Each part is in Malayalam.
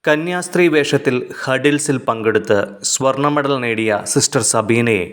കന്യാസ്ത്രീ വേഷത്തിൽ ഹഡിൽസിൽ പങ്കെടുത്ത് സ്വർണ്ണ മെഡൽ നേടിയ സിസ്റ്റർ സബീനയെ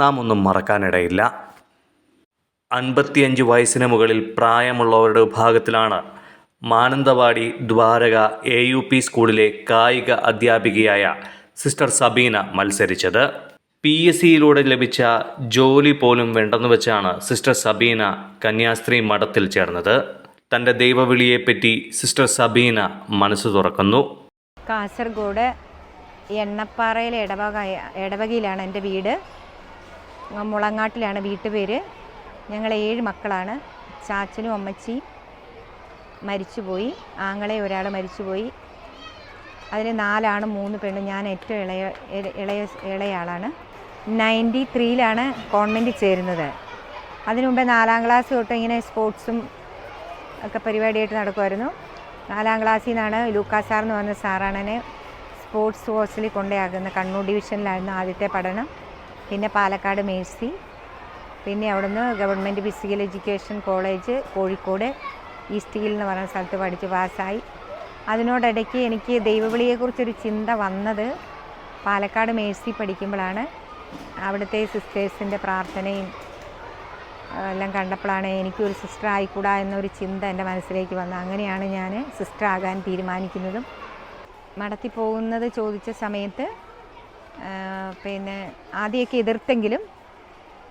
നാം ഒന്നും മറക്കാനിടയില്ല. 55 വയസ്സിന് മുകളിൽ പ്രായമുള്ളവരുടെ വിഭാഗത്തിലാണ് മാനന്തവാടി ദ്വാരക AUP സ്കൂളിലെ കായിക അധ്യാപികയായ സിസ്റ്റർ സബീന മത്സരിച്ചത്. PSCയിലൂടെ ലഭിച്ച ജോലി പോലും വേണ്ടെന്ന് വെച്ചാണ് സിസ്റ്റർ സബീന കന്യാസ്ത്രീ മഠത്തിൽ ചേർന്നത്. തൻ്റെ ദൈവവിളിയെപ്പറ്റി സിസ്റ്റർ സബീന മനസ്സ് തുറക്കുന്നു. കാസർഗോഡ് എണ്ണപ്പാറയിലെ ഇടവകയിലാണ് എൻ്റെ വീട്. മുളങ്ങാട്ടിലാണ് വീട്ടുപേര്. ഞങ്ങൾ 7 മക്കളാണ്. ചാച്ചനും അമ്മച്ചിയും മരിച്ചുപോയി. ആങ്ങളെ ഒരാൾ മരിച്ചുപോയി. അതിൽ 4 ആണും 3 പെണ്ണും. ഞാൻ ഏറ്റവും ഇളയാളാണ്. 93-ലാണ് കോൺവെൻറ്റിൽ ചേരുന്നത്. അതിനു മുമ്പേ 4ാം ക്ലാസ് തൊട്ട് ഇങ്ങനെ സ്പോർട്സും ഒക്കെ പരിപാടിയായിട്ട് നടക്കുമായിരുന്നു. 4ാം ക്ലാസ്സിൽ നിന്നാണ് ലൂക്കാസ് സാർ എന്ന് പറഞ്ഞ സാറാണ് എന്നെ സ്പോർട്സ് ഹോസ്റ്റലിൽ കൊണ്ടുപോകുന്നത്. കണ്ണൂർ ഡിവിഷനിലായിരുന്നു ആദ്യത്തെ പഠനം. പിന്നെ പാലക്കാട് മേഴ്സി, പിന്നെ അവിടുന്ന് government physical education college Kozhikode east hill എന്ന് പറയുന്ന സ്ഥലത്ത് പഠിച്ച് പാസ്സായി. അതിനോടിടയ്ക്ക് എനിക്ക് ദൈവവിളിയെക്കുറിച്ചൊരു ചിന്ത വന്നത് പാലക്കാട് മേഴ്സി പഠിക്കുമ്പോഴാണ്. അവിടുത്തെ സിസ്റ്റേഴ്സിൻ്റെ പ്രാർത്ഥനയും എല്ലാം കണ്ടപ്പോഴാണ് എനിക്കൊരു സിസ്റ്റർ ആയിക്കൂടാ എന്നൊരു ചിന്ത എൻ്റെ മനസ്സിലേക്ക് വന്നത്. അങ്ങനെയാണ് ഞാൻ സിസ്റ്റർ ആകാൻ തീരുമാനിക്കുന്നതും. മഠത്തിൽ പോകുന്നത് ചോദിച്ച സമയത്ത് പിന്നെ ആദ്യമൊക്കെ എതിർത്തെങ്കിലും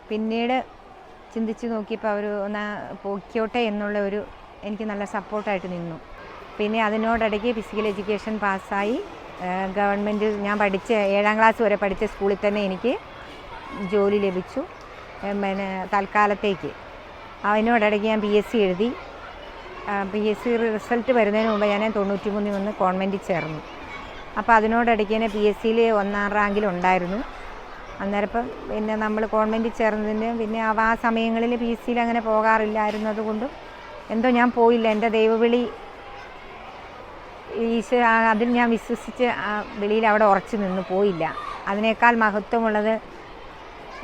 പിന്നീട് ചിന്തിച്ച് നോക്കിയപ്പോൾ അവർ ഒന്ന് പോയിക്കോട്ടെ എന്നുള്ള എനിക്ക് നല്ല സപ്പോർട്ടായിട്ട് നിന്നു. പിന്നെ അതിനോടിടയ്ക്ക് ഫിസിക്കൽ എഡ്യൂക്കേഷൻ പാസ്സായി. ഗവൺമെൻറ് ഞാൻ പഠിച്ച 7ാം ക്ലാസ് വരെ പഠിച്ച സ്കൂളിൽ തന്നെ എനിക്ക് ജോലി ലഭിച്ചു. പിന്നെ തൽക്കാലത്തേക്ക്. അതിനോടിടയ്ക്ക് ഞാൻ PSC എഴുതി. PSC റിസൾട്ട് വരുന്നതിന് മുമ്പ് ഞാൻ 93 വന്ന് കോൺവെൻറ്റിൽ ചേർന്നു. അപ്പോൾ അതിനോടിടയ്ക്ക് തന്നെ PSCയിൽ 1ാം റാങ്കിലുണ്ടായിരുന്നു. അന്നേരം പിന്നെ നമ്മൾ കോൺവെൻറ്റിൽ ചേർന്നതിന് പിന്നെ ആ സമയങ്ങളിൽ PSCയിൽ അങ്ങനെ പോകാറില്ലായിരുന്നത് കൊണ്ടും എന്തോ ഞാൻ പോയില്ല. എൻ്റെ ദൈവവിളി അതിൽ ഞാൻ വിശ്വസിച്ച് വിളിയിൽ അവിടെ ഉറച്ചു നിന്ന് പോയില്ല. അതിനേക്കാൾ മഹത്വമുള്ളത്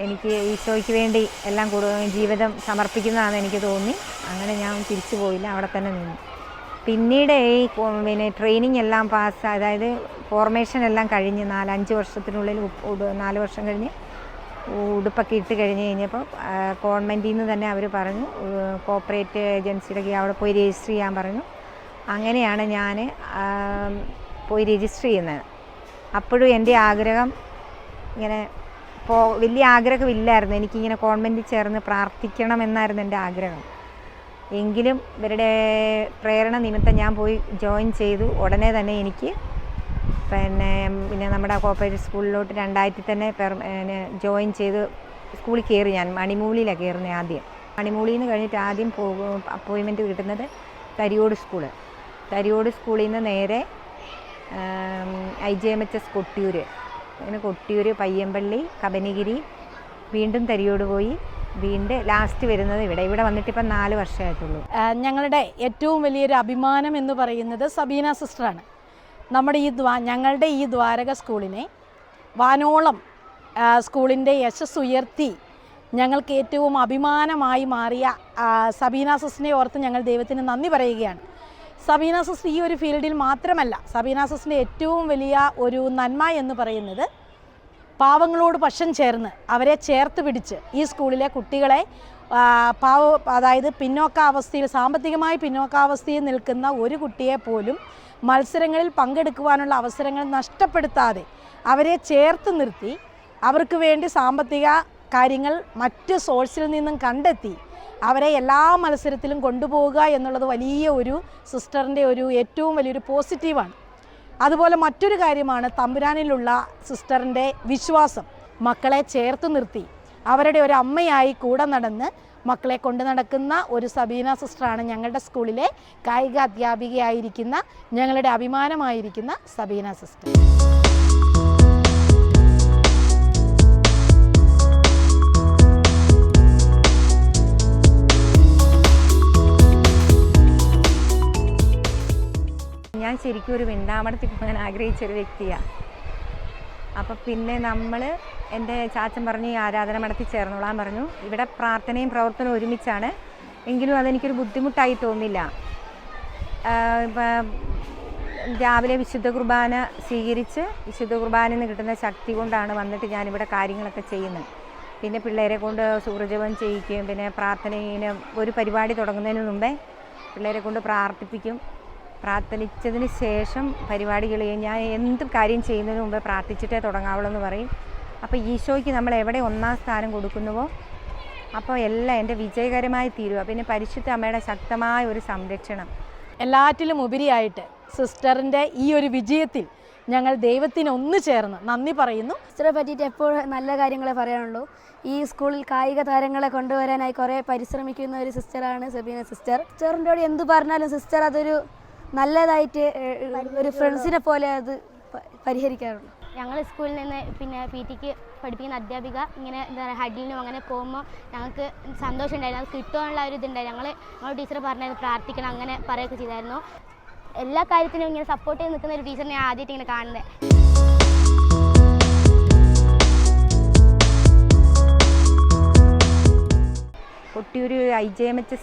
എനിക്ക് ഈശോയ്ക്ക് വേണ്ടി എല്ലാം ജീവിതം സമർപ്പിക്കുന്നതാണെന്ന് എനിക്ക് തോന്നി. അങ്ങനെ ഞാൻ തിരിച്ചു പോയില്ല, അവിടെ തന്നെ നിന്നു. പിന്നീട് പിന്നെ ട്രെയിനിങ് എല്ലാം അതായത് ഫോർമേഷൻ എല്ലാം കഴിഞ്ഞ് 4-5 വർഷത്തിനുള്ളിൽ 4 വർഷം കഴിഞ്ഞ് ഉടുപ്പൊക്കെ ഇട്ട് കഴിഞ്ഞപ്പോൾ ഗവൺമെൻറ്റിൽ നിന്ന് തന്നെ അവർ പറഞ്ഞു കോർപ്പറേറ്റ് ഏജൻസിയുടെ അവിടെ പോയി രജിസ്റ്റർ ചെയ്യാൻ പറഞ്ഞു. അങ്ങനെയാണ് ഞാൻ പോയി രജിസ്റ്റർ ചെയ്യുന്നത്. അപ്പോഴും എൻ്റെ ആഗ്രഹം ഇങ്ങനെ വലിയ ആഗ്രഹമില്ലായിരുന്നു. എനിക്കിങ്ങനെ കോൺവെൻറ്റിൽ ചേർന്ന് പ്രാർത്ഥിക്കണം എന്നായിരുന്നു എൻ്റെ ആഗ്രഹം. എങ്കിലും ഇവരുടെ പ്രേരണ നിമിത്തം ഞാൻ പോയി ജോയിൻ ചെയ്തു. ഉടനെ തന്നെ എനിക്ക് പിന്നെ നമ്മുടെ കോർപ്പറേറ്റ് സ്കൂളിലോട്ട് 2000 തന്നെ ജോയിൻ ചെയ്ത് സ്കൂളിൽ കയറി. ഞാൻ മണിമൂലിയിലാണ് കയറുന്നത് ആദ്യം. മണിമൂലിയിൽ നിന്ന് കഴിഞ്ഞിട്ട് ആദ്യം അപ്പോയിൻമെൻറ്റ് കിട്ടുന്നത് തരിയോട് സ്കൂളിൽ നിന്ന് നേരെ IJMHS കൊട്ടിയൂർ, അങ്ങനെ കൊട്ടിയൂർ, പയ്യമ്പള്ളി, കബനിഗിരി, വീണ്ടും തരിയോട് പോയി വീണ്ടും ലാസ്റ്റ് വരുന്നത് ഇവിടെ വന്നിട്ടിപ്പം 4 വർഷമായിട്ടുള്ളൂ. ഞങ്ങളുടെ ഏറ്റവും വലിയൊരു അഭിമാനം എന്ന് പറയുന്നത് സബീന സിസ്റ്ററാണ്. നമ്മുടെ ഞങ്ങളുടെ ഈ ദ്വാരക സ്കൂളിനെ വാനോളം സ്കൂളിൻ്റെ യശസ് ഉയർത്തി ഞങ്ങൾക്ക് ഏറ്റവും അഭിമാനമായി മാറിയ സബീന സിസ്റ്ററിനെ ഓർത്ത് ഞങ്ങൾ ദൈവത്തിന് നന്ദി പറയുകയാണ്. സബീന സിസ്റ്റർ ഈ ഒരു ഫീൽഡിൽ മാത്രമല്ല, സബീന സിസ്റ്ററിൻ്റെ ഏറ്റവും വലിയ ഒരു നന്മ എന്ന് പറയുന്നത് പാവങ്ങളോട് പക്ഷം ചേർന്ന് അവരെ ചേർത്ത് പിടിച്ച് ഈ സ്കൂളിലെ കുട്ടികളെ അതായത് സാമ്പത്തികമായി പിന്നോക്കാവസ്ഥയിൽ നിൽക്കുന്ന ഒരു കുട്ടിയെ പോലും മത്സരങ്ങളിൽ പങ്കെടുക്കുവാനുള്ള അവസരങ്ങൾ നഷ്ടപ്പെടുത്താതെ അവരെ ചേർത്ത് നിർത്തി അവർക്ക് വേണ്ടി സാമ്പത്തിക കാര്യങ്ങൾ മറ്റ് സോഴ്സിൽ നിന്നും കണ്ടെത്തി അവരെ എല്ലാ മത്സരത്തിലും കൊണ്ടുപോവുക എന്നുള്ളത് വലിയ ഒരു സിസ്റ്ററിൻ്റെ ഏറ്റവും വലിയൊരു പോസിറ്റീവാണ്. അതുപോലെ മറ്റൊരു കാര്യമാണ് തമ്പുരാനിലുള്ള സിസ്റ്ററിൻ്റെ വിശ്വാസം. മക്കളെ ചേർത്ത് നിർത്തി അവരുടെ ഒരു അമ്മയായി കൂടെ നടന്ന് മക്കളെ കൊണ്ടു നടക്കുന്ന ഒരു സബീന സിസ്റ്ററാണ് ഞങ്ങളുടെ സ്കൂളിലെ കായിക അധ്യാപികയായിരിക്കുന്ന ഞങ്ങളുടെ അഭിമാനമായിരിക്കുന്ന സബീന സിസ്റ്റർ. ഞാൻ ശരിക്കും ഒരു വെണ്ടാമടത്തിൽ പോകാൻ ആഗ്രഹിച്ചൊരു വ്യക്തിയാണ്. അപ്പം പിന്നെ എൻ്റെ ചാച്ചൻ പറഞ്ഞു ഈ ആരാധന മഠത്തിൽ ചേർന്നോളാൻ പറഞ്ഞു. ഇവിടെ പ്രാർത്ഥനയും പ്രവർത്തനവും ഒരുമിച്ചാണ്. എങ്കിലും അതെനിക്കൊരു ബുദ്ധിമുട്ടായി തോന്നില്ല. രാവിലെ വിശുദ്ധ കുർബാന സ്വീകരിച്ച് വിശുദ്ധ കുർബാനയിൽ നിന്ന് കിട്ടുന്ന ശക്തി കൊണ്ടാണ് വന്നിട്ട് ഞാനിവിടെ കാര്യങ്ങളൊക്കെ ചെയ്യുന്നത്. പിന്നെ പിള്ളേരെ കൊണ്ട് സൂര്യജപം ചെയ്യിക്കും. പിന്നെ പ്രാർത്ഥനയിന് ഒരു പരിപാടി തുടങ്ങുന്നതിന് മുമ്പേ പിള്ളേരെ കൊണ്ട് പ്രാർത്ഥിപ്പിക്കും. പ്രാർത്ഥിച്ചതിന് ശേഷം പരിപാടികൾ ഞാൻ എന്ത് കാര്യം ചെയ്യുന്നതിന് മുമ്പേ പ്രാർത്ഥിച്ചിട്ടേ തുടങ്ങാവുള്ളൂ എന്ന് പറയും. അപ്പോൾ ഈശോയ്ക്ക് നമ്മൾ എവിടെ ഒന്നാം സ്ഥാനം കൊടുക്കുന്നുവോ അപ്പോൾ എല്ലാം എൻ്റെ വിജയകരമായി തീരുക. പിന്നെ പരിശുദ്ധ അമ്മയുടെ ശക്തമായ ഒരു സംരക്ഷണം. എല്ലാറ്റിലും ഉപരിയായിട്ട് സിസ്റ്ററിൻ്റെ ഈ ഒരു വിജയത്തിൽ ഞങ്ങൾ ദൈവത്തിന് ഒന്ന് ചേർന്ന് നന്ദി പറയുന്നു. സിസ്റ്ററെ പറ്റിയിട്ട് എപ്പോഴും നല്ല കാര്യങ്ങളെ പറയാനുള്ളൂ. ഈ സ്കൂളിൽ കായിക താരങ്ങളെ കൊണ്ടുവരാനായി കുറേ പരിശ്രമിക്കുന്ന ഒരു സിസ്റ്ററാണ് സബീന സിസ്റ്റർ. സിസ്റ്ററിൻ്റെ കൂടെ എന്ത് പറഞ്ഞാലും സിസ്റ്റർ അതൊരു നല്ലതായിട്ട് ഒരു ഫ്രണ്ട്സിനെ പോലെ അത് പരിഹരിക്കാറുള്ളൂ. ഞങ്ങൾ സ്കൂളിൽ നിന്ന് പിന്നെ PT പഠിപ്പിക്കുന്ന അധ്യാപിക ഇങ്ങനെ എന്താ പറയുക ഹഡിലിനും അങ്ങനെ പോകുമ്പോൾ ഞങ്ങൾക്ക് സന്തോഷമുണ്ടായിരുന്നു. അത് കിട്ടുവാനുള്ള ഒരു ഇതുണ്ടായിരുന്നു. ഞങ്ങൾ ടീച്ചർ പറഞ്ഞായിരുന്നു പ്രാർത്ഥിക്കണം, അങ്ങനെ പറയുകയൊക്കെ ചെയ്തായിരുന്നു. എല്ലാ കാര്യത്തിനും ഇങ്ങനെ സപ്പോർട്ട് ചെയ്ത് നിൽക്കുന്ന ഒരു ടീച്ചറിനെ ഞാൻ ആദ്യമായിട്ട് ഇങ്ങനെ കാണുന്നത്. കൊട്ടിയൂർ IJMH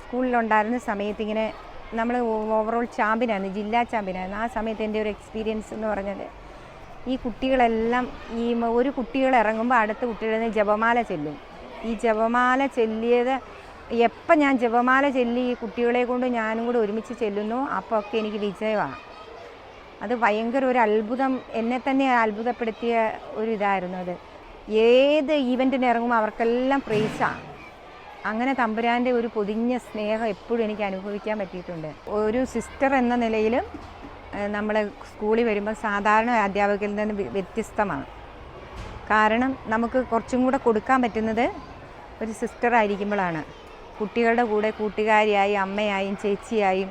സ്കൂളിലുണ്ടായിരുന്ന സമയത്ത് ഇങ്ങനെ നമ്മൾ ഓവറോൾ ചാമ്പ്യനായിരുന്നു, ജില്ലാ ചാമ്പ്യനായിരുന്നു. ആ സമയത്ത് എൻ്റെ ഒരു എക്സ്പീരിയൻസ് എന്ന് പറഞ്ഞത് ഈ കുട്ടികളെല്ലാം ഒരു കുട്ടികൾ ഇറങ്ങുമ്പോൾ അടുത്ത കുട്ടികളിൽ നിന്ന് ജപമാല ചെല്ലും. ഈ ജപമാല ചെല്ലിയത് എപ്പോൾ ഞാൻ ജപമാല ചെല്ലി ഈ കുട്ടികളെ കൊണ്ട് ഞാനും കൂടെ ഒരുമിച്ച് ചെല്ലുന്നു അപ്പോൾ ഒക്കെ എനിക്ക് വിജയമാണ്. അത് ഭയങ്കര ഒരു അത്ഭുതം, എന്നെ തന്നെ അത്ഭുതപ്പെടുത്തിയ ഒരു ഇതായിരുന്നു അത്. ഏത് ഈവൻറ്റിന് ഇറങ്ങുമ്പോൾ അവർക്കെല്ലാം പ്രൈസാണ്. അങ്ങനെ തമ്പുരാൻ്റെ ഒരു പൊതിഞ്ഞ സ്നേഹം എപ്പോഴും എനിക്ക് അനുഭവിക്കാൻ പറ്റിയിട്ടുണ്ട്. ഒരു സിസ്റ്റർ എന്ന നിലയിൽ നമ്മൾ സ്കൂളിൽ വരുമ്പോൾ സാധാരണ അധ്യാപകരിൽ നിന്ന് വ്യത്യസ്തമാണ്. കാരണം നമുക്ക് കുറച്ചും കൂടെ കൊടുക്കാൻ പറ്റുന്നത് ഒരു സിസ്റ്ററായിരിക്കുമ്പോഴാണ്. കുട്ടികളുടെ കൂടെ കൂട്ടുകാരിയായി, അമ്മയായും ചേച്ചിയായും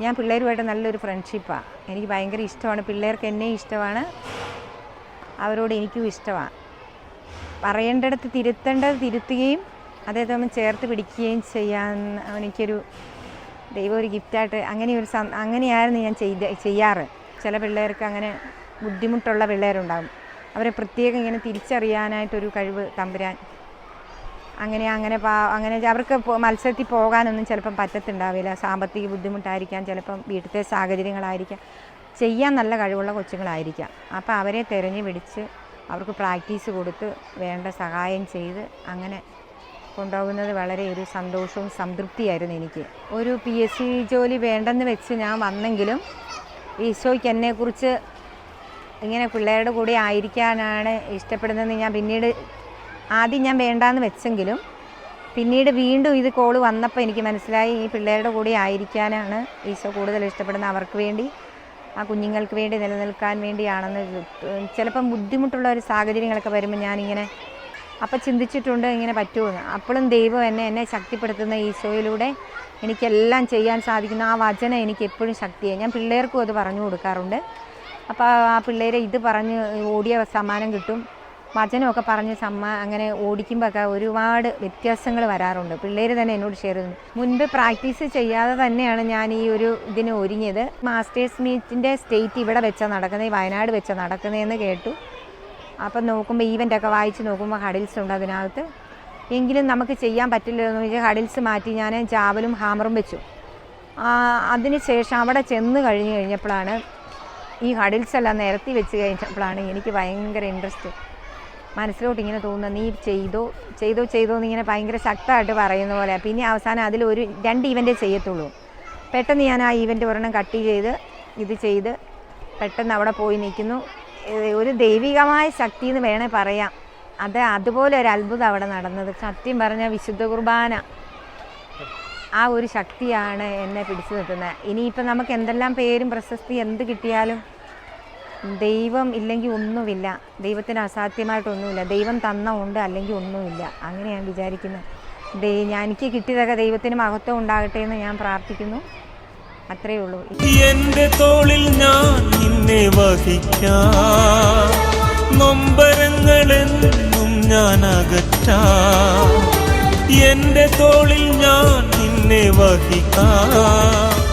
ഞാൻ പിള്ളേരുമായിട്ട് നല്ലൊരു ഫ്രണ്ട്ഷിപ്പാണ്. എനിക്ക് ഭയങ്കര ഇഷ്ടമാണ്. പിള്ളേർക്ക് എന്നെയും ഇഷ്ടമാണ്, അവരോട് എനിക്കും ഇഷ്ടമാണ്. പറയേണ്ടിടത്ത് തിരുത്തേണ്ടത് തിരുത്തുകയും അതേസമയം ചേർത്ത് പിടിക്കുകയും ചെയ്യാൻ എനിക്കൊരു ദൈവം ഒരു ഗിഫ്റ്റായിട്ട് അങ്ങനെയായിരുന്നു ഞാൻ ചെയ്യാറ്. ചില പിള്ളേർക്ക് അങ്ങനെ ബുദ്ധിമുട്ടുള്ള പിള്ളേരുണ്ടാകും. അവരെ പ്രത്യേകം ഇങ്ങനെ തിരിച്ചറിയാനായിട്ടൊരു കഴിവ് തമ്പുരാൻ അങ്ങനെ അവർക്ക് മത്സരത്തിൽ പോകാനൊന്നും ചിലപ്പം പറ്റത്തുണ്ടാവില്ല. സാമ്പത്തിക ബുദ്ധിമുട്ടായിരിക്കാം, ചിലപ്പം വീട്ടിലത്തെ സാഹചര്യങ്ങളായിരിക്കാം, ചെയ്യാൻ നല്ല കഴിവുള്ള കൊച്ചുങ്ങളായിരിക്കാം. അപ്പോൾ അവരെ തിരഞ്ഞു പിടിച്ച് അവർക്ക് പ്രാക്ടീസ് കൊടുത്ത് വേണ്ട സഹായം ചെയ്ത് അങ്ങനെ കൊണ്ടുപോകുന്നത് വളരെ ഒരു സന്തോഷവും സംതൃപ്തിയായിരുന്നു എനിക്ക്. ഒരു PSC ജോലി വേണ്ടെന്ന് വെച്ച് ഞാൻ വന്നെങ്കിലും ഈശോയ്ക്ക് എന്നെക്കുറിച്ച് ഇങ്ങനെ പിള്ളേരുടെ കൂടെ ആയിരിക്കാനാണ് ഇഷ്ടപ്പെടുന്നതെന്ന് ഞാൻ പിന്നീട് ആദ്യം ഞാൻ വേണ്ടാന്ന് വെച്ചെങ്കിലും പിന്നീട് വീണ്ടും ഇത് കോള് വന്നപ്പോൾ എനിക്ക് മനസ്സിലായി ഈ പിള്ളേരുടെ കൂടെ ആയിരിക്കാനാണ് ഈശോ കൂടുതൽ ഇഷ്ടപ്പെടുന്നത്. അവർക്ക് വേണ്ടി, ആ കുഞ്ഞുങ്ങൾക്ക് വേണ്ടി നിലനിൽക്കാൻ വേണ്ടിയാണെന്ന്. ചിലപ്പം ബുദ്ധിമുട്ടുള്ള ഒരു സാഹചര്യങ്ങളൊക്കെ വരുമ്പോൾ ഞാനിങ്ങനെ അപ്പം ചിന്തിച്ചിട്ടുണ്ട് ഇങ്ങനെ പറ്റുമെന്ന്. അപ്പോഴും ദൈവം എന്നെ ശക്തിപ്പെടുത്തുന്ന ഈശോയിലൂടെ എനിക്കെല്ലാം ചെയ്യാൻ സാധിക്കുന്ന ആ വചനം എനിക്ക് എപ്പോഴും ശക്തിയാണ്. ഞാൻ പിള്ളേർക്കും അത് പറഞ്ഞു കൊടുക്കാറുണ്ട്. അപ്പോൾ ആ പിള്ളേരെ ഇത് പറഞ്ഞ് ഓടിയ സമ്മാനം കിട്ടും, വചനമൊക്കെ പറഞ്ഞ് അങ്ങനെ ഓടിക്കുമ്പോഴൊക്കെ ഒരുപാട് വ്യത്യാസങ്ങൾ വരാറുണ്ട്. പിള്ളേർ തന്നെ എന്നോട് ഷെയർ ചെയ്യുന്നു. മുൻപ് പ്രാക്ടീസ് ചെയ്യാതെ തന്നെയാണ് ഞാൻ ഈ ഒരു ഇതിന് ഒരുങ്ങിയത്. മാസ്റ്റേഴ്സ് മീറ്റിൻ്റെ സ്റ്റേറ്റ് ഇവിടെ വെച്ചാൽ നടക്കുന്നത്, വയനാട് വെച്ചാൽ നടക്കുന്നതെന്ന് കേട്ടു. അപ്പം നോക്കുമ്പോൾ ഈവൻ്റൊക്കെ വായിച്ച് നോക്കുമ്പോൾ ഹഡിൽസ് ഉണ്ട് അതിനകത്ത്. എങ്കിലും നമുക്ക് ചെയ്യാൻ പറ്റില്ലെന്ന് വെച്ചാൽ ഹഡിൽസ് മാറ്റി ഞാൻ ജാവലും ഹാമറും വെച്ചു. അതിന് ശേഷം അവിടെ ചെന്ന് കഴിഞ്ഞപ്പോഴാണ് ഈ ഹഡിൽസ് എല്ലാം നിരത്തി വെച്ച് കഴിഞ്ഞപ്പോഴാണ് എനിക്ക് ഭയങ്കര ഇൻട്രസ്റ്റ് മനസ്സിലോട്ട് ഇങ്ങനെ തോന്നുന്നത്. നീ ചെയ്തോ എന്നിങ്ങനെ ഭയങ്കര ശക്തമായിട്ട് പറയുന്ന പോലെ. പിന്നെ അവസാനം അതിൽ 2 ഈവൻ്റേ ചെയ്യത്തുള്ളൂ. പെട്ടെന്ന് ഞാൻ ആ ഈവൻ്റ് ഒരെണ്ണം കട്ട് ചെയ്ത് പെട്ടെന്ന് അവിടെ പോയി നിൽക്കുന്നു. ഒരു ദൈവികമായ ശക്തി എന്ന് വേണേൽ പറയാം. അതുപോലെ ഒരു അത്ഭുതം അവിടെ നടന്നത്. സത്യം പറഞ്ഞാൽ വിശുദ്ധ കുർബാന ആ ഒരു ശക്തിയാണ് എന്നെ പിടിച്ചു നിർത്തുന്നത്. ഇനിയിപ്പം നമുക്ക് എന്തെല്ലാം പേരും പ്രശസ്തി എന്ത് കിട്ടിയാലും ദൈവം ഇല്ലെങ്കിൽ ഒന്നുമില്ല. ദൈവത്തിന് അസാധ്യമായിട്ടൊന്നുമില്ല. ദൈവം തന്ന ഉണ്ട്, അല്ലെങ്കിൽ ഒന്നുമില്ല. അങ്ങനെ ഞാൻ വിചാരിക്കുന്നത്. എനിക്ക് കിട്ടിയതൊക്കെ ദൈവത്തിന് മഹത്വം ഉണ്ടാകട്ടെ എന്ന് ഞാൻ പ്രാർത്ഥിക്കുന്നു. അത്രയേ ഉള്ളൂ. എന്റെ തോളിൽ ഞാൻ നിന്നെ വഹിക്കാം, നൊമ്പരങ്ങളെന്നും ഞാൻ അകറ്റാം. എന്റെ തോളിൽ ഞാൻ നിന്നെ വഹിക്കാം,